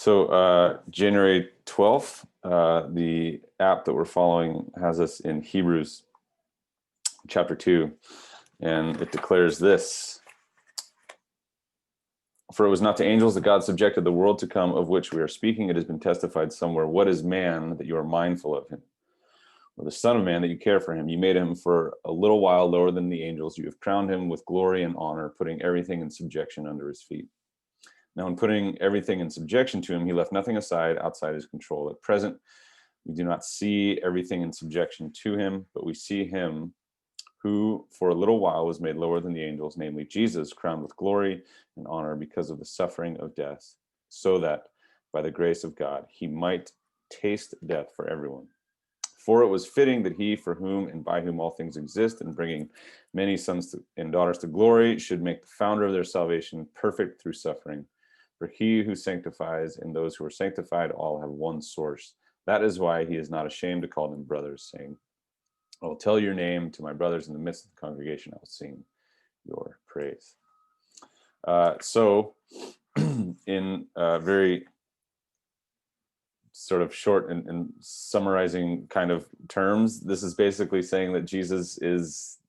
January 12th, the app that we're following has us in Hebrews chapter 2, and it declares this: "For it was not to angels that God subjected the world to come, of which we are speaking. It has been testified somewhere, what is man that you are mindful of him? Or the Son of Man that you care for him? You made him for a little while lower than the angels. You have crowned him with glory and honor, putting everything in subjection under his feet. Now, in putting everything in subjection to him, he left nothing aside outside his control. At present, we do not see everything in subjection to him, but we see him who for a little while was made lower than the angels, namely Jesus, crowned with glory and honor because of the suffering of death, so that by the grace of God he might taste death for everyone. For it was fitting that he, for whom and by whom all things exist, and bringing many sons and daughters to glory, should make the founder of their salvation perfect through suffering. For he who sanctifies and those who are sanctified all have one source. That is why he is not ashamed to call them brothers, saying, I will tell your name to my brothers in the midst of the congregation. I will sing your praise." In very sort of short and summarizing kind of terms, this is basically saying that Jesus is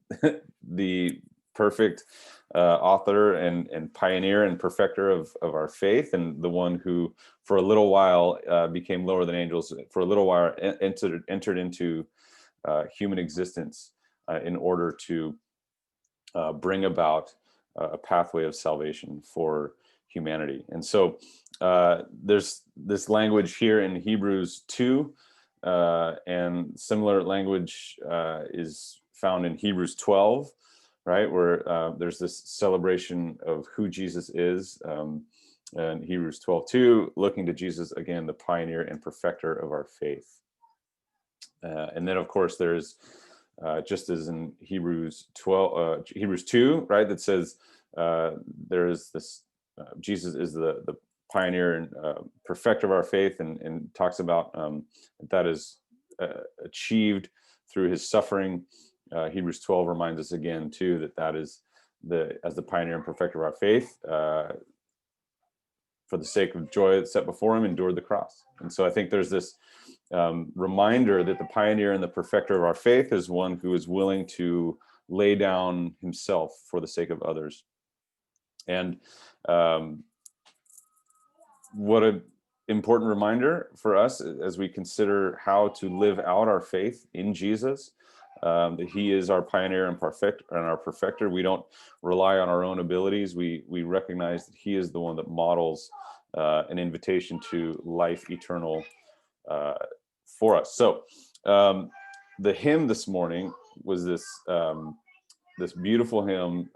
the perfect author and pioneer and perfecter of our faith, and the one who for a little while became lower than angels, for a little while entered into human existence in order to bring about a pathway of salvation for humanity. And so there's this language here in Hebrews 2, and similar language is found in Hebrews 12, right, where there's this celebration of who Jesus is. And Hebrews 12:2, looking to Jesus, again, the pioneer and perfecter of our faith. And then, of course, there's just as in Hebrews 2, right, that says there is this Jesus is the pioneer and perfecter of our faith, and talks about that is achieved through his suffering. Hebrews 12 reminds us again too that is as the pioneer and perfecter of our faith, for the sake of joy that's set before him, endured the cross. And so I think there's this reminder that the pioneer and the perfecter of our faith is one who is willing to lay down himself for the sake of others. And what an important reminder for us as we consider how to live out our faith in Jesus, that he is our pioneer and our perfecter. We don't rely on our own abilities. We recognize that he is the one that models an invitation to life eternal for us. So the hymn this morning was this beautiful hymn,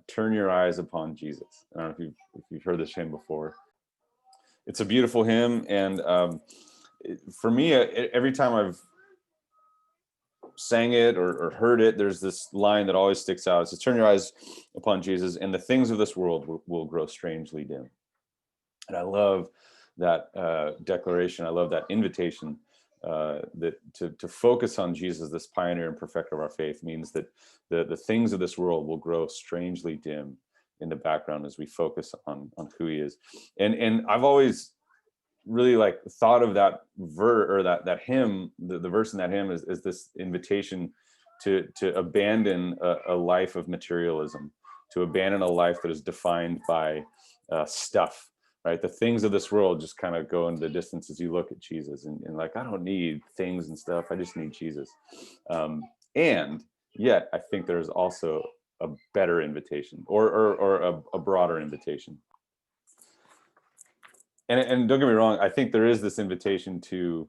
"Turn Your Eyes Upon Jesus." I don't know if you've heard this hymn before. It's a beautiful hymn, and for me, every time I've sang it or heard it, there's this line that always sticks out. It says, "Turn your eyes upon Jesus, and the things of this world will grow strangely dim." And I love that declaration. I love that invitation, that to focus on Jesus, this pioneer and perfecter of our faith, means that the things of this world will grow strangely dim in the background as we focus on who he is. And I've always really thought of that that hymn, the verse in that hymn is this invitation to abandon a life of materialism, to abandon a life that is defined by stuff, right? The things of this world just kind of go into the distance as you look at Jesus, and I don't need things and stuff. I just need Jesus. And yet I think there's also a better invitation, or a broader invitation. And don't get me wrong, I think there is this invitation to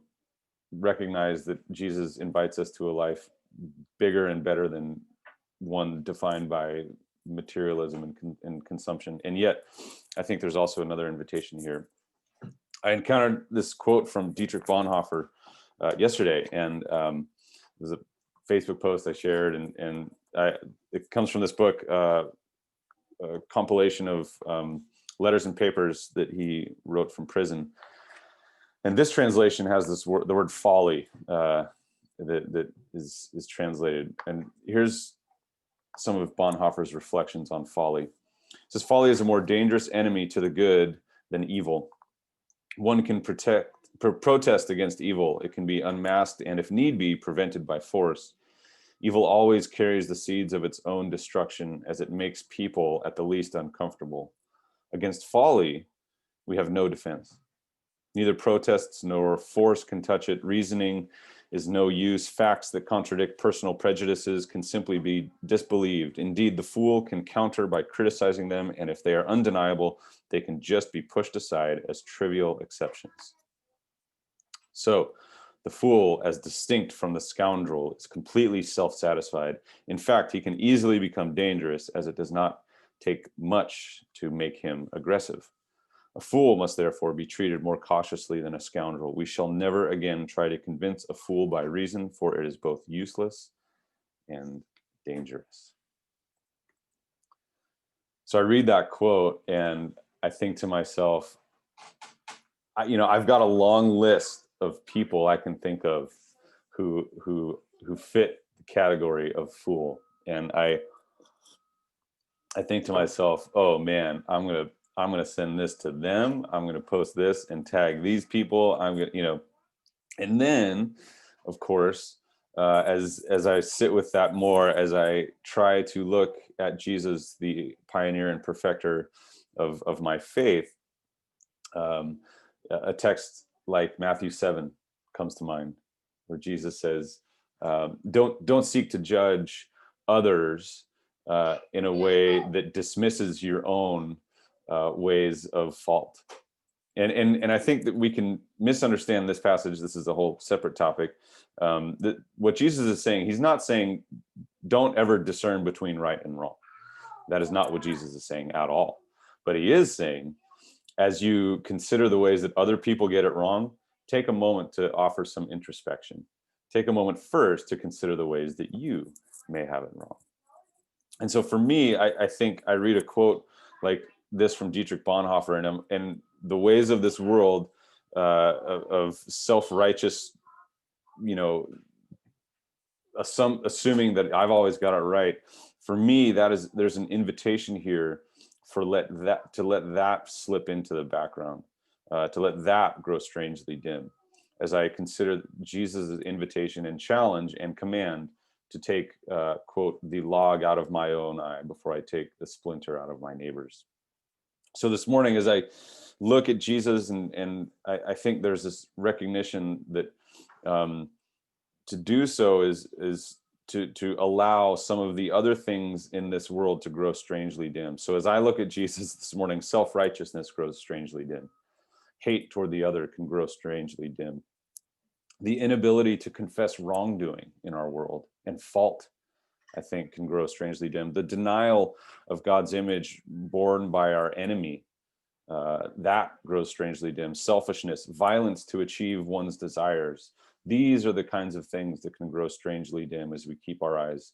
recognize that Jesus invites us to a life bigger and better than one defined by materialism and consumption. And yet, I think there's also another invitation here. I encountered this quote from Dietrich Bonhoeffer yesterday, and it was a Facebook post I shared, and it comes from this book, a compilation of letters and papers that he wrote from prison. And this translation has this word, the word folly, that is translated. And here's some of Bonhoeffer's reflections on folly. It says, "Folly is a more dangerous enemy to the good than evil. One can protest against evil. It can be unmasked and, if need be, prevented by force. Evil always carries the seeds of its own destruction as it makes people at the least uncomfortable. Against folly, we have no defense. Neither protests nor force can touch it. Reasoning is no use. Facts that contradict personal prejudices can simply be disbelieved. Indeed, the fool can counter by criticizing them, and if they are undeniable, they can just be pushed aside as trivial exceptions. So, the fool, as distinct from the scoundrel, is completely self-satisfied. In fact, he can easily become dangerous, as it does not take much to make him aggressive. A fool must therefore be treated more cautiously than a scoundrel. We shall never again try to convince a fool by reason, for it is both useless and dangerous. So I read that quote and I think to myself, I've got a long list of people I can think of who fit the category of fool, and I think to myself, oh man, I'm gonna send this to them. I'm gonna post this and tag these people. I'm gonna, and then, of course, as I sit with that more, as I try to look at Jesus, the pioneer and perfecter of my faith, a text like Matthew 7 comes to mind, where Jesus says, "Don't seek to judge others in a way that dismisses your own ways of fault." And I think that we can misunderstand this passage. This is a whole separate topic. That what Jesus is saying, he's not saying don't ever discern between right and wrong. That is not what Jesus is saying at all. But he is saying, as you consider the ways that other people get it wrong, take a moment to offer some introspection. Take a moment first to consider the ways that you may have it wrong. And so for me, I think I read a quote like this from Dietrich Bonhoeffer, and the ways of this world of self-righteous, assuming that I've always got it right. For me, there's an invitation here to let that slip into the background, to let that grow strangely dim, as I consider Jesus' invitation and challenge and command to take, quote, the log out of my own eye before I take the splinter out of my neighbor's. So this morning, as I look at Jesus, and I think there's this recognition that to do so is to allow some of the other things in this world to grow strangely dim. So as I look at Jesus this morning, self-righteousness grows strangely dim. Hate toward the other can grow strangely dim. The inability to confess wrongdoing in our world and fault, I think, can grow strangely dim. The denial of God's image borne by our enemy, that grows strangely dim. Selfishness, violence to achieve one's desires. These are the kinds of things that can grow strangely dim as we keep our eyes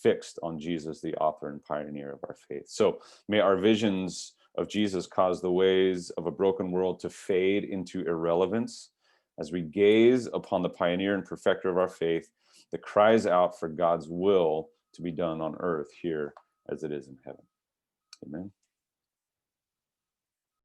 fixed on Jesus, the author and pioneer of our faith. So may our visions of Jesus cause the ways of a broken world to fade into irrelevance as we gaze upon the pioneer and perfecter of our faith that cries out for God's will to be done on earth here as it is in heaven. Amen.